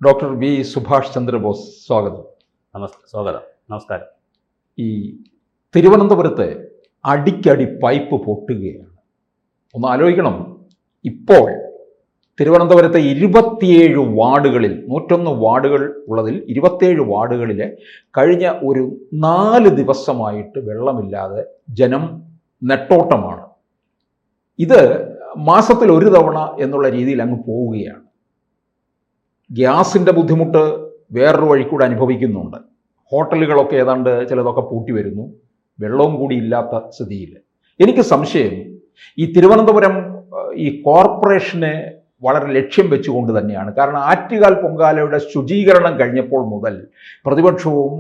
Doctor V Subhash Chandrabose, സ്വാഗതം. സ്വാഗതം. നമസ്കാരം. ഈ തിരുവനന്തപുരത്ത് അടിക്കടി പൈപ്പ് പൊട്ടുകയാണ്. ഒന്ന് ആലോചിക്കണം. ഇപ്പോൾ തിരുവനന്തപുരത്തെ 27 വാർഡുകളിൽ 101 വാർഡുകൾ ഉള്ളതിൽ 27 വാർഡുകളിലെ കഴിഞ്ഞ ഒരു 4 ദിവസമായിട്ട് വെള്ളമില്ലാതെ ജനം നെട്ടോട്ടമാണ്. ഇത് മാസത്തിൽ ഒരു തവണ എന്നുള്ള രീതിയിൽ അങ്ങ് പോവുകയാണ്. ഗ്യാസിൻ്റെ ബുദ്ധിമുട്ട് വേറൊരു വഴി കൂടെ അനുഭവിക്കുന്നുണ്ട്. ഹോട്ടലുകളൊക്കെ ഏതാണ്ട് ചിലതൊക്കെ പൂട്ടി വരുന്നു, വെള്ളവും കൂടി ഇല്ലാത്ത സ്ഥിതിയിൽ. എനിക്ക് സംശയം ഈ തിരുവനന്തപുരം ഈ കോർപ്പറേഷനെ വളരെ ലക്ഷ്യം വെച്ചുകൊണ്ട് തന്നെയാണ്. കാരണം ആറ്റുകാൽ പൊങ്കാലയുടെ ശുചീകരണം കഴിഞ്ഞപ്പോൾ മുതൽ പ്രതിപക്ഷവും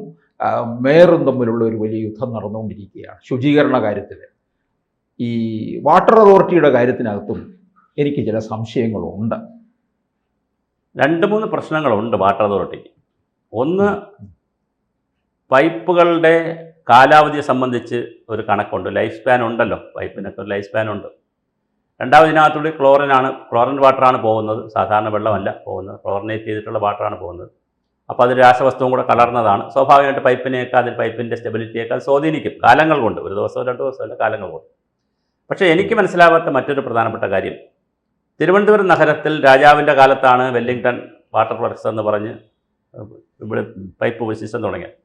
മേയറും തമ്മിലുള്ള ഒരു വലിയ യുദ്ധം നടന്നുകൊണ്ടിരിക്കുകയാണ് ശുചീകരണ കാര്യത്തിൽ. ഈ വാട്ടർ അതോറിറ്റിയുടെ കാര്യത്തിനകത്തും എനിക്ക് ചില സംശയങ്ങളുണ്ട്. 2-3 പ്രശ്നങ്ങളുണ്ട് വാട്ടർ അതോറിറ്റിക്ക്. ഒന്ന്, പൈപ്പുകളുടെ കാലാവധിയെ സംബന്ധിച്ച് ഒരു കണക്കുണ്ട്. ലൈഫ് സ്പാൻ ഉണ്ടല്ലോ, പൈപ്പിനൊക്കെ ഒരു ലൈഫ് സ്പാൻ ഉണ്ട്. രണ്ടാമത്, ഇതിനകത്തൂടെ ക്ലോറിൻ വാട്ടറാണ് പോകുന്നത്. സാധാരണ വെള്ളമല്ല പോകുന്നത്, ക്ലോറിനേറ്റ് ചെയ്തിട്ടുള്ള വാട്ടറാണ് പോകുന്നത്. അപ്പോൾ അത് രാസവസ്തുവും കൂടെ കലർന്നതാണ്. സ്വാഭാവികമായിട്ട് പൈപ്പിനെയൊക്കെ അതിൽ പൈപ്പിൻ്റെ സ്റ്റെബിലിറ്റിയൊക്കെ അത് സ്വാധീനിക്കും കാലങ്ങൾ കൊണ്ട്. ഒരു ദിവസമോ 2 ദിവസമല്ല, കാലങ്ങൾ കൊണ്ട്. പക്ഷേ എനിക്ക് മനസ്സിലാവാത്ത മറ്റൊരു പ്രധാനപ്പെട്ട കാര്യം, തിരുവനന്തപുരം നഗരത്തിൽ രാജാവിൻ്റെ കാലത്താണ് വെല്ലിംഗ്ടൺ വാട്ടർ വർക്ക്സ് എന്ന് പറഞ്ഞ് ഇവിടെ പൈപ്പ് സിസ്റ്റം തുടങ്ങിയത്.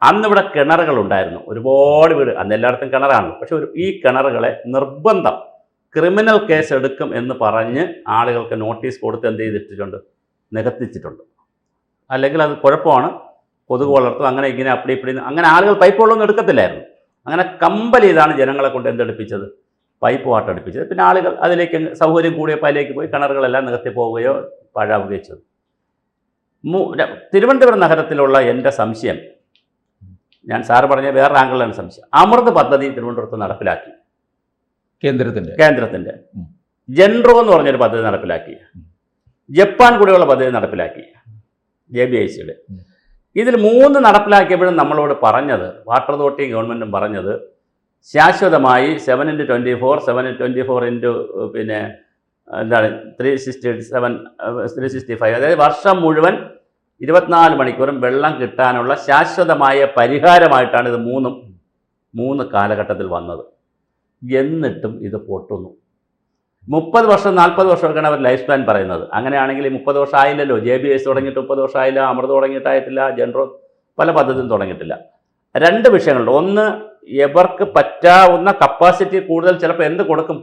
അന്നിവിടെ കിണറുകളുണ്ടായിരുന്നു, ഒരുപാട് വീട്. അന്ന് എല്ലായിടത്തും കിണറാണല്ലോ. പക്ഷേ ഈ കിണറുകളെ നിർബന്ധം ക്രിമിനൽ കേസ് എടുക്കും എന്ന് പറഞ്ഞ് ആളുകൾക്ക് നോട്ടീസ് കൊടുത്ത് എന്ത് ചെയ്തിട്ടുണ്ട്, നികത്തിച്ചിട്ടുണ്ട്. അല്ലെങ്കിൽ അത് കുഴപ്പമാണ്, കൊതുക് വളർത്തും, അങ്ങനെ ഇങ്ങനെ അപ്പടി ഇപ്പടി, അങ്ങനെ ആളുകൾ പൈപ്പ് വെള്ളമൊന്നും എടുക്കത്തില്ലായിരുന്നു. അങ്ങനെ കമ്പൽ ചെയ്താണ് ജനങ്ങളെ കൊണ്ട് എന്തെടുപ്പിച്ചത്, പൈപ്പ് വാട്ടർ അടുപ്പിച്ചത്. പിന്നെ ആളുകൾ അതിലേക്ക് സൗകര്യം കൂടിയപ്പോൾ അതിലേക്ക് പോയി കിണറുകളെല്ലാം നികത്തി പോവുകയോ പാഴാവുകയോ ചെയ്തു. തിരുവനന്തപുരം നഗരത്തിലുള്ള എൻ്റെ സംശയം, ഞാൻ സാറ് പറഞ്ഞ വേറെ ആംഗിളിലാണ് സംശയം. അമൃത് പദ്ധതി തിരുവനന്തപുരത്ത് നടപ്പിലാക്കി. കേന്ദ്രത്തിൻ്റെ ജെൻറോ എന്ന് പറഞ്ഞൊരു പദ്ധതി നടപ്പിലാക്കി. ജപ്പാൻ കുടിവെള്ള പദ്ധതി നടപ്പിലാക്കി, JBICയുടെ. ഇതിൽ 3 നടപ്പിലാക്കിയപ്പോഴും നമ്മളോട് പറഞ്ഞത്, വാട്ടർ അതോറിറ്റിയും ഗവൺമെൻറ്റും പറഞ്ഞത്, ശാശ്വതമായി 7x24 7x24 പിന്നെ എന്താണ് 365, അതായത് വർഷം മുഴുവൻ 24 മണിക്കൂറും വെള്ളം കിട്ടാനുള്ള ശാശ്വതമായ പരിഹാരമായിട്ടാണ് ഇത് 3 കാലഘട്ടത്തിൽ വന്നത്. എന്നിട്ടും ഇത് പൊട്ടുന്നു. 30 വർഷം 40 വർഷമൊക്കെയാണ് അവർ ലൈഫ് സ്പാൻ പറയുന്നത്. അങ്ങനെയാണെങ്കിൽ 30 വർഷം ആയില്ലല്ലോ. JBIC തുടങ്ങിയിട്ട് 30 വർഷം ആയില്ല, അമൃത് തുടങ്ങിയിട്ടായിട്ടില്ല, ജെൻറോ പല പദ്ധതിയും തുടങ്ങിയിട്ടില്ല. 2 വിഷയങ്ങളുണ്ട്. ഒന്ന്, ഇവർക്ക് പറ്റാവുന്ന കപ്പാസിറ്റി കൂടുതൽ ചിലപ്പോൾ എന്ത് കൊടുക്കും,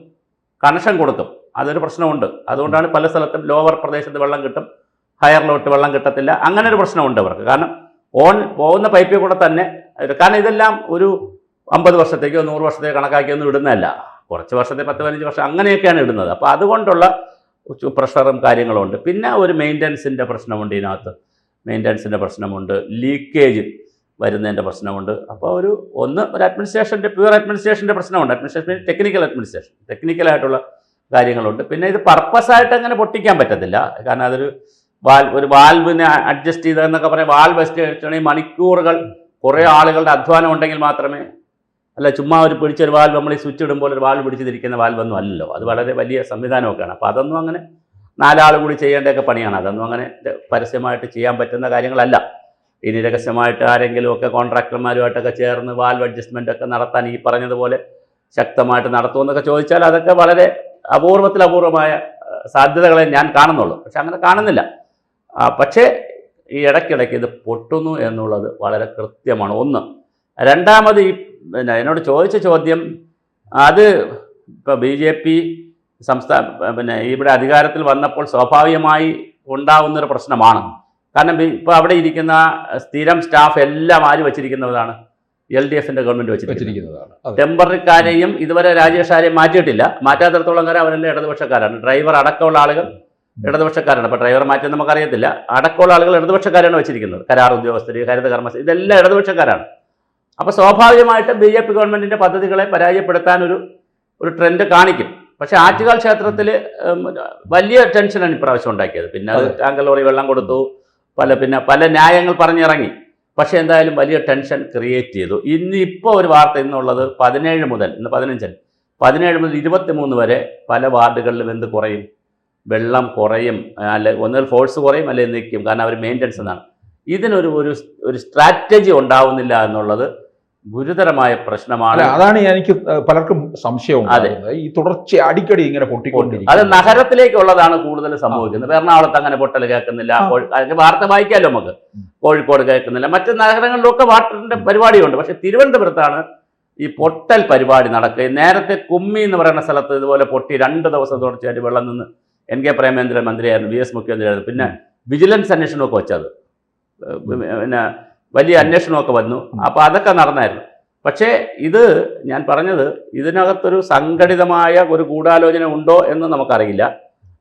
കണക്ഷൻ കൊടുക്കും. അതൊരു പ്രശ്നമുണ്ട്. അതുകൊണ്ടാണ് പല സ്ഥലത്തും ലോവർ പ്രദേശത്ത് വെള്ളം കിട്ടും, ഹയറിലോട്ട് വെള്ളം കിട്ടത്തില്ല. അങ്ങനെ ഒരു പ്രശ്നമുണ്ട് അവർക്ക്. കാരണം പോകുന്ന പൈപ്പിൽ കൂടെ തന്നെ, കാരണം ഇതെല്ലാം ഒരു 50 വർഷത്തേക്കോ 100 വർഷത്തേക്കോ കണക്കാക്കിയൊന്നും ഇടുന്നതല്ല. കുറച്ച് വർഷത്തെ 10-15 വർഷം അങ്ങനെയൊക്കെയാണ് ഇടുന്നത്. അപ്പോൾ അതുകൊണ്ടുള്ള പ്രഷറും കാര്യങ്ങളും ഉണ്ട്. പിന്നെ ഒരു മെയിൻ്റനൻസിൻ്റെ പ്രശ്നമുണ്ട് ഇതിനകത്ത്. മെയിൻ്റനൻസിൻ്റെ പ്രശ്നമുണ്ട്, ലീക്കേജ് വരുന്നതിൻ്റെ പ്രശ്നമുണ്ട്. അപ്പോൾ ഒരു അഡ്മിനിസ്ട്രേഷൻ്റെ പ്യൂർ അഡ്മിനിസ്ട്രേഷൻ്റെ പ്രശ്നമുണ്ട്. അഡ്മിനിസ്ട്രേഷൻ ടെക്നിക്കലായിട്ടുള്ള കാര്യങ്ങളുണ്ട്. പിന്നെ ഇത് പർപ്പസായിട്ട് അങ്ങനെ പൊട്ടിക്കാൻ പറ്റത്തില്ല. കാരണം അതൊരു ഒരു വാൽവിനെ അഡ്ജസ്റ്റ് ചെയ്തതെന്നൊക്കെ പറയാം. വാൽവ് അഡ്ജസ്റ്റ് മണിക്കൂറുകൾ കുറേ ആളുകളുടെ അധ്വാനം ഉണ്ടെങ്കിൽ മാത്രമേ, അല്ല ചുമ്മാ ഒരു പിടിച്ചൊരു വാൽവ്, നമ്മൾ ഈ സ്വിച്ച് ഇടുമ്പോൾ ഒരു വാൽവ് പിടിച്ചിരിക്കുന്ന വാൽവൊന്നും അല്ലല്ലോ. അത് വളരെ വലിയ സംവിധാനമൊക്കെയാണ്. അപ്പോൾ അതൊന്നും അങ്ങനെ 4 ആൾ കൂടി ചെയ്യേണ്ടതൊക്കെ പണിയാണ്. അതൊന്നും അങ്ങനെ പരസ്യമായിട്ട് ചെയ്യാൻ പറ്റുന്ന കാര്യങ്ങളല്ല. ഇനി രഹസ്യമായിട്ട് ആരെങ്കിലുമൊക്കെ കോൺട്രാക്ടർമാരുമായിട്ടൊക്കെ ചേർന്ന് വാൽവ് അഡ്ജസ്റ്റ്മെൻ്റ് ഒക്കെ നടത്താൻ ഈ പറഞ്ഞതുപോലെ ശക്തമായിട്ട് നടത്തുമെന്നൊക്കെ ചോദിച്ചാൽ അതൊക്കെ വളരെ അപൂർവമായ സാധ്യതകളെ ഞാൻ കാണുന്നുള്ളൂ. പക്ഷെ അങ്ങനെ കാണുന്നില്ല. പക്ഷേ ഈ ഇടയ്ക്കിടയ്ക്ക് ഇത് പൊട്ടുന്നു എന്നുള്ളത് വളരെ കൃത്യമാണ്. ഒന്ന്. രണ്ടാമത്, പിന്നെ എന്നോട് ചോദിച്ച ചോദ്യം, അത് ഇപ്പോൾ BJP പിന്നെ ഇവിടെ അധികാരത്തിൽ വന്നപ്പോൾ സ്വാഭാവികമായി ഉണ്ടാകുന്നൊരു പ്രശ്നമാണ്. കാരണം ഇപ്പോൾ അവിടെ ഇരിക്കുന്ന സ്ഥിരം സ്റ്റാഫ് എല്ലാം ആര് വെച്ചിരിക്കുന്നതാണ്, LDFൻ്റെ ഗവൺമെൻറ് വെച്ചിരിക്കുന്നതാണ്. ടെമ്പററിക്കാരെയും ഇതുവരെ രാജേഷാരെയും മാറ്റിയിട്ടില്ല. മാറ്റാത്തിടത്തോളം കാലം അവരെല്ലാം ഇടതുപക്ഷക്കാരാണ്. ഡ്രൈവർ അടക്കമുള്ള ആളുകൾ ഇടതുപക്ഷക്കാരാണ്. അപ്പോൾ ഡ്രൈവർ മാറ്റം നമുക്കറിയത്തില്ല. അടക്കമുള്ള ആളുകൾ ഇടതുപക്ഷക്കാരാണ് വെച്ചിരിക്കുന്നത്. കരാർ ഉദ്യോഗസ്ഥർ, ഹരിത കർമ്മസേന, ഇതെല്ലാം ഇടതുപക്ഷക്കാരാണ്. അപ്പോൾ സ്വാഭാവികമായിട്ട് BJP ഗവൺമെൻറ്റിൻ്റെ പദ്ധതികളെ പരാജയപ്പെടുത്താൻ ഒരു ട്രെൻഡ് കാണിക്കും. പക്ഷേ ആറ്റുകാൽ ക്ഷേത്രത്തിൽ വലിയ ടെൻഷനാണ് ഇപ്രാവശ്യം ഉണ്ടാക്കിയത്. പിന്നെ അത് ടാങ്കർ ലോറി വെള്ളം കൊടുത്തു, പല ന്യായങ്ങൾ പറഞ്ഞിറങ്ങി. പക്ഷേ എന്തായാലും വലിയ ടെൻഷൻ ക്രിയേറ്റ് ചെയ്തു. ഇപ്പോൾ ഒരു വാർത്ത ഇന്നുള്ളത് 17 മുതൽ, ഇന്ന് 15, 17 മുതൽ 23 വരെ പല വാർഡുകളിലും എന്ത് കുറയും, വെള്ളം കുറയും, അല്ലെ ഒന്നുകിൽ ഫോഴ്സ് കുറയും അല്ലെങ്കിൽ നിൽക്കും, കാരണം അവർ മെയിൻ്റനൻസ് എന്നാണ്. ഇതിനൊരു ഒരു സ്ട്രാറ്റജി ഉണ്ടാവുന്നില്ല എന്നുള്ളത് ഗുരുതരമായ പ്രശ്നമാണ്. അതാണ് എനിക്ക് പലർക്കും സംശയം. ഈ തുടർച്ച അടിക്കടി ഇങ്ങനെ പൊട്ടിക്കൊണ്ടിരിക്കും. അത് നഗരത്തിലേക്കുള്ളതാണ് കൂടുതൽ സംഭവിക്കുന്നത്. എറണാകുളത്ത് അങ്ങനെ പൊട്ടൽ കേൾക്കുന്നില്ല, വാർത്ത വായിക്കാമല്ലോ നമുക്ക്. കോഴിക്കോട് കേൾക്കുന്നില്ല, മറ്റ് നഗരങ്ങളിലൊക്കെ വാട്ടറിന്റെ പരിപാടിയുണ്ട്. പക്ഷെ തിരുവനന്തപുരത്താണ് ഈ പൊട്ടൽ പരിപാടി നടക്കുക. നേരത്തെ കുമ്മി എന്ന് പറയുന്ന സ്ഥലത്ത് ഇതുപോലെ പൊട്ടി 2 ദിവസം തുടർച്ചയായിട്ട് വെള്ളം നിന്ന് NK പ്രേമേന്ദ്രൻ മന്ത്രിയായിരുന്നു, VS മുഖ്യമന്ത്രിയായിരുന്നു. പിന്നെ വിജിലൻസ് അന്വേഷണമൊക്കെ വെച്ചത്, പിന്നെ വലിയ അന്വേഷണമൊക്കെ വന്നു. അപ്പോൾ അതൊക്കെ നടന്നായിരുന്നു. പക്ഷേ ഇത് ഞാൻ പറഞ്ഞത്, ഇതിനകത്തൊരു സംഘടിതമായ ഒരു ഗൂഢാലോചന ഉണ്ടോ എന്ന് നമുക്കറിയില്ല.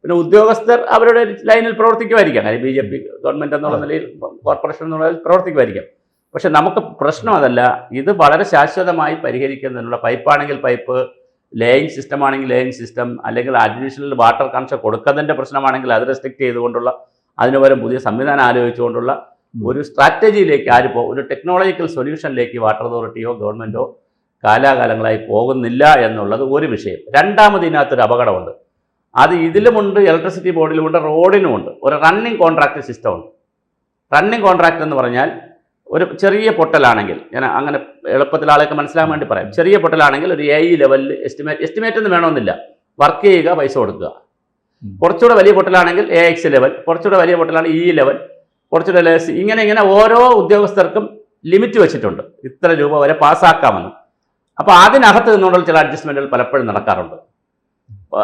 പിന്നെ ഉദ്യോഗസ്ഥർ അവരുടെ ലൈനിൽ പ്രവർത്തിക്കുമായിരിക്കാം, കാര്യം BJP ഗവൺമെൻറ് എന്നുള്ള നിലയിൽ, കോർപ്പറേഷൻ എന്നുള്ള നിലയിൽ പ്രവർത്തിക്കുമായിരിക്കാം. പക്ഷെ നമുക്ക് പ്രശ്നം അതല്ല. ഇത് വളരെ ശാശ്വതമായി പരിഹരിക്കുന്നതിനുള്ള, പൈപ്പാണെങ്കിൽ പൈപ്പ്, ലേയിങ് സിസ്റ്റം ആണെങ്കിൽ ലേയിങ് സിസ്റ്റം, അല്ലെങ്കിൽ അഡീഷണൽ വാട്ടർ കണക്ഷൻ കൊടുക്കുന്നതിൻ്റെ പ്രശ്നമാണെങ്കിൽ അത് റെസ്ട്രിക്റ്റ് ചെയ്തുകൊണ്ടുള്ള, അതിന് പകരം പുതിയ സംവിധാനം ആലോചിച്ചുകൊണ്ടുള്ള ഒരു സ്ട്രാറ്റജിയിലേക്ക് ഒരു ടെക്നോളജിക്കൽ സൊല്യൂഷനിലേക്ക് വാട്ടർ അതോറിറ്റിയോ ഗവൺമെൻറ്റോ കാലാകാലങ്ങളായി പോകുന്നില്ല എന്നുള്ളത് ഒരു വിഷയം. രണ്ടാമത് ഇതിനകത്തൊരു അപകടമുണ്ട്. അത് ഇതിലുമുണ്ട്, ഇലക്ട്രിസിറ്റി ബോർഡിലുമുണ്ട്, റോഡിനുമുണ്ട്. ഒരു റണ്ണിങ് കോൺട്രാക്ട് സിസ്റ്റം ഉണ്ട്. റണ്ണിങ് കോൺട്രാക്ട് എന്ന് പറഞ്ഞാൽ ഒരു ചെറിയ പൊട്ടലാണെങ്കിൽ, ഞാൻ അങ്ങനെ എളുപ്പത്തിൽ ആളെയൊക്കെ മനസ്സിലാക്കാൻ വേണ്ടി പറയാം, ചെറിയ പൊട്ടലാണെങ്കിൽ ഒരു AE ലെവലിൽ എസ്റ്റിമേറ്റ് ഒന്നും വേണമെന്നില്ല, വർക്ക് ചെയ്യുക, പൈസ കൊടുക്കുക. കുറച്ചുകൂടെ വലിയ പൊട്ടലാണെങ്കിൽ AX ലെവൽ, കുറച്ചുകൂടെ വലിയ പൊട്ടലാണ് EE ലെവൽ, കുറച്ചുകൂടെ ഇങ്ങനെ ഓരോ ഉദ്യോഗസ്ഥർക്കും ലിമിറ്റ് വെച്ചിട്ടുണ്ട്, ഇത്ര രൂപ വരെ പാസ്സാക്കാമെന്ന്. അപ്പോൾ അതിനകത്ത് നിന്നുള്ള ചില അഡ്ജസ്റ്റ്മെൻറ്റുകൾ പലപ്പോഴും നടക്കാറുണ്ട്.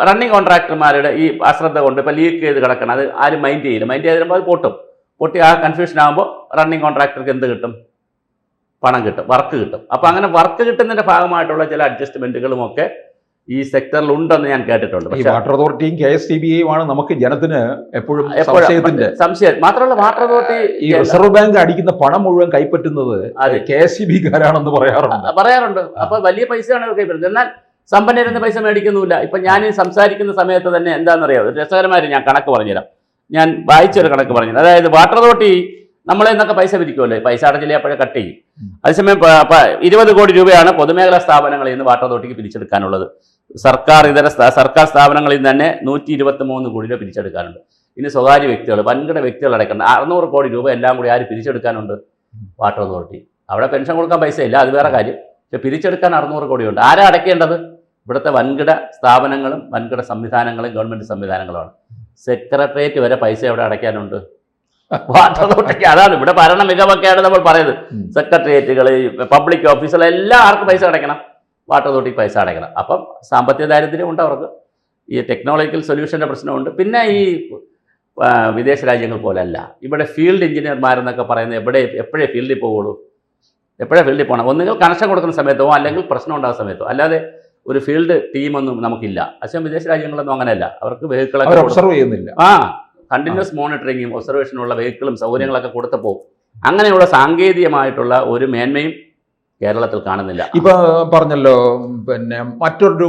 റണ്ണിങ് കോൺട്രാക്ടർമാരുടെ ഈ അശ്രദ്ധ കൊണ്ട് ഇപ്പോൾ ലീക്ക് ചെയ്ത് കിടക്കണം, അത് ആരും മൈൻഡ് ചെയ്യില്ല. മൈൻഡ് ചെയ്ത് തരുമ്പോൾ അത് പൊട്ടി ആ കൺഫ്യൂഷൻ ആകുമ്പോൾ റണ്ണിങ് കോൺട്രാക്ടർക്ക് എന്ത് കിട്ടും? പണം കിട്ടും, വർക്ക് കിട്ടും. അപ്പോൾ അങ്ങനെ വർക്ക് കിട്ടുന്നതിൻ്റെ ഭാഗമായിട്ടുള്ള ചില അഡ്ജസ്റ്റ്മെൻറ്റുകളും ഒക്കെ ഈ സെക്ടറിൽ ഉണ്ടെന്ന് ഞാൻ കേട്ടിട്ടുണ്ട്. പക്ഷേ വാട്ടർ അതോറിറ്റിയും KSTBയും ആണ് നമുക്ക് ജനത്തിന് എപ്പോഴും സംശയം. മാത്രമല്ല വാട്ടർ അതോറിറ്റി ഈ റിസർവ് ബാങ്ക് അടിക്കുന്ന പണം മുഴുവൻ കൈപ്പറ്റുന്നത് KSTBക്കാരാണെന്ന് പറയാറുണ്ട്. അപ്പോൾ വലിയ പൈസയാണ് കൈപ്പറ്റുന്നത്. എന്നാൽ സമ്പന്നരുന്ന പൈസ മേടിക്കുന്നില്ല. ഇപ്പം ഞാൻ സംസാരിക്കുന്ന സമയത്ത് തന്നെ എന്താണെന്നറിയാം, രസകരമായി ഞാൻ കണക്ക് പറഞ്ഞുതരാം. ഞാൻ വായിച്ചൊരു കണക്ക് പറഞ്ഞത്, അതായത് വാട്ടർ അതോറിറ്റി നമ്മളെ നിന്നൊക്കെ പൈസ പിരിക്കുമല്ലോ, പൈസ അടച്ചില്ലേ അപ്പോഴേ കട്ട് ചെയ്യും. അതേസമയം 20 കോടി രൂപയാണ് പൊതുമേഖലാ സ്ഥാപനങ്ങളിൽ നിന്ന് വാട്ടർ അതോറിറ്റിക്ക് പിരിച്ചെടുക്കാനുള്ളത്. സർക്കാർ സ്ഥാപനങ്ങളിൽ നിന്ന് തന്നെ 123 കോടി രൂപ പിരിച്ചെടുക്കാനുണ്ട്. ഇനി സ്വകാര്യ വ്യക്തികൾ, വൻകിട വ്യക്തികൾ അടയ്ക്കേണ്ട 600 കോടി രൂപ എല്ലാം കൂടി ആര് പിരിച്ചെടുക്കാനുണ്ട്? Water authority. അവിടെ പെൻഷൻ കൊടുക്കാൻ പൈസ ഇല്ല, അത് വേറെ കാര്യം. പക്ഷെ പിരിച്ചെടുക്കാൻ 600 കോടിയുണ്ട്. ആരാ അടയ്ക്കേണ്ടത്? ഇവിടുത്തെ വൻകിട സ്ഥാപനങ്ങളും വൻകിട സംവിധാനങ്ങളും ഗവൺമെൻറ് സംവിധാനങ്ങളുമാണ്. സെക്രട്ടേറിയറ്റ് വരെ പൈസ എവിടെ അടയ്ക്കാനുണ്ട്? വാട്ടർ അതോറിറ്റിക്ക്. അതാണ് ഇവിടെ ഭരണ മികവൊക്കെയാണ് നമ്മൾ പറയുന്നത്. സെക്രട്ടേറിയറ്റുകൾ, പബ്ലിക് ഓഫീസുകൾ എല്ലാം ആർക്ക് പൈസ അടയ്ക്കണം? വാട്ടർ അതോറിറ്റിക്ക് പൈസ അടയ്ക്കണം. അപ്പം സാമ്പത്തിക ദാരിദ്ര്യമുണ്ട് അവർക്ക്, ഈ ടെക്നോളജിക്കൽ സൊല്യൂഷൻ്റെ പ്രശ്നമുണ്ട്. പിന്നെ ഈ വിദേശ രാജ്യങ്ങൾ പോലെയല്ല, ഇവിടെ ഫീൽഡ് എഞ്ചിനീയർമാരെന്നൊക്കെ പറയുന്നത് എപ്പോഴേ ഫീൽഡിൽ പോവുള്ളൂ. എപ്പോഴേ ഫീൽഡിൽ പോകണം? ഒന്നുകിൽ കണക്ഷൻ കൊടുക്കുന്ന സമയത്തോ അല്ലെങ്കിൽ പ്രശ്നം ഉണ്ടാകുന്ന സമയത്തോ, അല്ലാതെ ഒരു ഫീൽഡ് ടീമൊന്നും നമുക്കില്ല. പക്ഷേ വിദേശ രാജ്യങ്ങളൊന്നും അങ്ങനെയല്ല. അവർക്ക് വെഹിക്കിളൊക്കെ ഒബ്സർവ് ചെയ്യുന്നില്ല. കണ്ടിന്യൂസ് മോണിറ്ററിങ്ങും ഒബ്സർവേഷനുള്ള വെഹിക്കിളും സൗകര്യങ്ങളൊക്കെ കൊടുത്തപ്പോൾ അങ്ങനെയുള്ള സാങ്കേതികമായിട്ടുള്ള ഒരു മേന്മയും കേരളത്തിൽ കാണുന്നില്ല. ഇപ്പൊ പറഞ്ഞല്ലോ, പിന്നെ മറ്റൊരു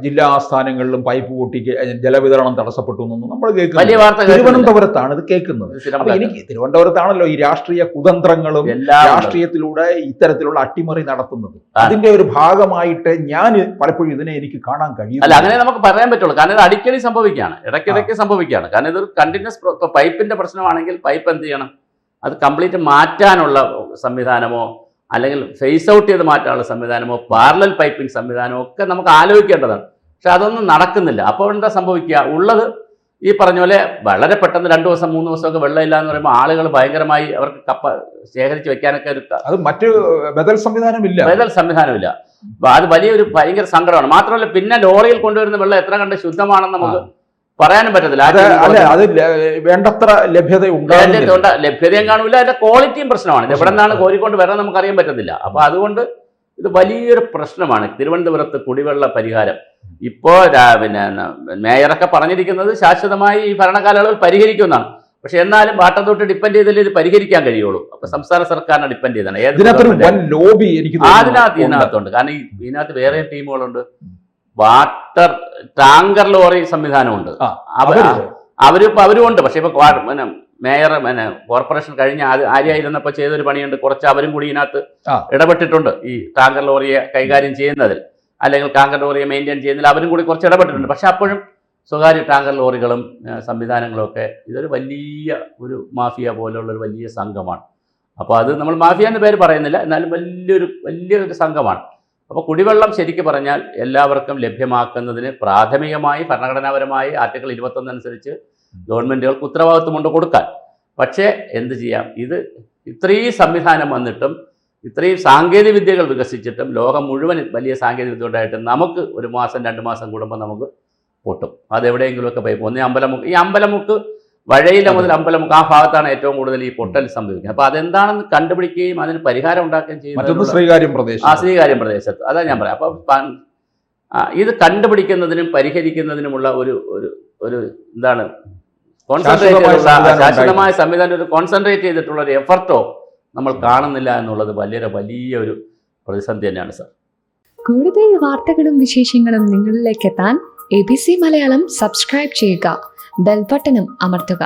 ജില്ലാ ആസ്ഥാനങ്ങളിലും പൈപ്പ് പൊട്ടി ജലവിതരണം തടസ്സപ്പെട്ടു എന്നൊന്നും നമ്മൾ കേൾക്കുന്നത് വലിയ വാർത്ത തിരുവനന്തപുരത്താണ് ഇത് കേൾക്കുന്നത്. അപ്പൊ എനിക്ക് തിരുവനന്തപുരത്താണല്ലോ ഈ രാഷ്ട്രീയ കുതന്ത്രങ്ങളും രാഷ്ട്രീയത്തിലൂടെ ഇത്തരത്തിലുള്ള അട്ടിമറി നടത്തുന്നത്. അതിന്റെ ഒരു ഭാഗമായിട്ട് ഞാൻ പലപ്പോഴും ഇതിനെ എനിക്ക് കാണാൻ കഴിയും. അല്ല, അങ്ങനെ നമുക്ക് പറയാൻ പറ്റുള്ളൂ. കാരണം ഇത് അടിക്കടി സംഭവിക്കുകയാണ്, ഇടയ്ക്കിടയ്ക്ക് സംഭവിക്കുകയാണ്. കാരണം ഇതൊരു കണ്ടിന്യൂസ് പൈപ്പിന്റെ പ്രശ്നമാണെങ്കിൽ പൈപ്പ് എന്ത് ചെയ്യണം? അത് കംപ്ലീറ്റ് മാറ്റാനുള്ള സംവിധാനമോ അല്ലെങ്കിൽ ഫേസ് ഔട്ട് ചെയ്ത് മാറ്റാനുള്ള സംവിധാനമോ പാരലൽ പൈപ്പിംഗ് സംവിധാനമോ ഒക്കെ നമുക്ക് ആലോചിക്കേണ്ടതാണ്. പക്ഷെ അതൊന്നും നടക്കുന്നില്ല. അപ്പോൾ എന്താ സംഭവിക്കുക? ഉള്ളത് ഈ പറഞ്ഞ പോലെ വളരെ പെട്ടെന്ന് 2 ദിവസം 3 ദിവസമൊക്കെ വെള്ളമില്ല എന്ന് പറയുമ്പോൾ ആളുകൾ ഭയങ്കരമായി അവർക്ക് കപ്പ ശേഖരിച്ച് വെക്കാനൊക്കെ അത് മറ്റ് ബദൽ സംവിധാനമില്ല. അത് വലിയൊരു ഭയങ്കര സങ്കടമാണ്. മാത്രമല്ല പിന്നെ ലോറിയിൽ കൊണ്ടുവരുന്ന വെള്ളം എത്ര കണ്ട് ശുദ്ധമാണെന്ന് നമുക്ക് പറയാനും പറ്റത്തില്ല. അത് വേണ്ടത്ര ലഭ്യതയും കാണില്ല, അതിന്റെ ക്വാളിറ്റിയും പ്രശ്നമാണ്. ഇത് എവിടെ നിന്നാണ് കോരിക്കൊണ്ട് വരാൻ നമുക്ക് അറിയാൻ പറ്റത്തില്ല. അപ്പൊ അതുകൊണ്ട് ഇത് വലിയൊരു പ്രശ്നമാണ് തിരുവനന്തപുരത്ത് കുടിവെള്ള പരിഹാരം. ഇപ്പോ പിന്നെ മേയറൊക്കെ പറഞ്ഞിരിക്കുന്നത് ശാശ്വതമായി ഈ ഭരണകാലയളവിൽ പരിഹരിക്കുമെന്നാണ്. പക്ഷെ എന്നാലും വാട്ടർ അതോറിറ്റി ഡിപ്പെൻഡ് ചെയ്തല്ലേ ഇത് പരിഹരിക്കാൻ കഴിയുള്ളൂ. അപ്പൊ സംസ്ഥാന സർക്കാരിനെ ഡിപ്പെൻഡ് ചെയ്താണ്. ഇതിനകത്തുണ്ട്. കാരണം ഇതിനകത്ത് വേറെ ടീമുകളുണ്ട്. വാട്ടർ ടാങ്കർ ലോറി സംവിധാനമുണ്ട്. അവരുമുണ്ട്. പക്ഷെ ഇപ്പൊ മേയർ കോർപ്പറേഷൻ കഴിഞ്ഞ ആര്യായിരുന്നപ്പോൾ ചെയ്തൊരു പണിയുണ്ട്. കുറച്ച് അവരും കൂടി ഇതിനകത്ത് ഇടപെട്ടിട്ടുണ്ട്. ഈ ടാങ്കർ ലോറിയെ കൈകാര്യം ചെയ്യുന്നതിൽ അല്ലെങ്കിൽ ടാങ്കർ ലോറിയെ മെയിൻറ്റെയിൻ ചെയ്യുന്നതിൽ അവരും കൂടി കുറച്ച് ഇടപെട്ടിട്ടുണ്ട്. പക്ഷെ അപ്പോഴും സ്വകാര്യ ടാങ്കർ ലോറികളും സംവിധാനങ്ങളും ഒക്കെ ഇതൊരു വലിയ ഒരു മാഫിയ പോലുള്ള ഒരു വലിയ സംഘമാണ്. അപ്പോൾ അത് നമ്മൾ മാഫിയ എന്ന പേര് പറയുന്നില്ല, എന്നാലും വലിയൊരു സംഘമാണ്. അപ്പോൾ കുടിവെള്ളം ശരിക്കും പറഞ്ഞാൽ എല്ലാവർക്കും ലഭ്യമാക്കുന്നതിന് പ്രാഥമികമായി ഭരണഘടനാപരമായി ആർട്ടിക്കിൾ 21 അനുസരിച്ച് ഗവൺമെൻറ്റുകൾക്ക് ഉത്തരവാദിത്വമുണ്ട് കൊടുക്കാൻ. പക്ഷേ എന്ത് ചെയ്യാം, ഇത് ഇത്രയും സംവിധാനം വന്നിട്ടും ഇത്രയും സാങ്കേതിക വിദ്യകൾ വികസിച്ചിട്ടും ലോകം മുഴുവൻ വലിയ സാങ്കേതിക വിദ്യ ഉണ്ടായിട്ട് നമുക്ക് 1 മാസം 2 മാസം കൂടുമ്പോൾ നമുക്ക് പൊട്ടും. അതെവിടെയെങ്കിലുമൊക്കെ പോയി ഒന്ന് അമ്പലമുക്ക്, ഈ അമ്പലമുക്ക് വഴയില മുതൽ അമ്പലമുക്ക് ആ ഭാഗത്താണ് ഏറ്റവും കൂടുതൽ ഈ പൊട്ടൽ സംഭവിക്കുന്നത്. അപ്പോൾ അതെന്താണെന്ന് കണ്ടുപിടിക്കുകയും അതിന് പരിഹാരം ഉണ്ടാക്കുകയും ചെയ്യുന്നത് ശ്രീകാര്യം പ്രദേശത്ത്. അതാ ഞാൻ പറയാം. അപ്പോൾ ഇത് കണ്ടുപിടിക്കുന്നതിനും പരിഹരിക്കുന്നതിനുമുള്ള ഒരു എന്താണ് കോൺസെൻട്രേറ്റ് ചെയ്തിട്ടുള്ള ശാശ്വതമായ സംവിധാനം, ഒരു കോൺസെൻട്രേറ്റ് ചെയ്തിട്ടുള്ള ഒരു എഫർട്ടോ നമ്മൾ കാണുന്നില്ല എന്നുള്ളത് വലിയൊരു പ്രതിസന്ധി തന്നെയാണ് സാർ. കൂടുതൽ വാർത്തകളും വിശേഷങ്ങളും നിങ്ങളിലേക്ക് എത്താൻ ABC മലയാളം സബ്സ്ക്രൈബ് ചെയ്യുക, ബെൽ ബട്ടണും അമർത്തുക.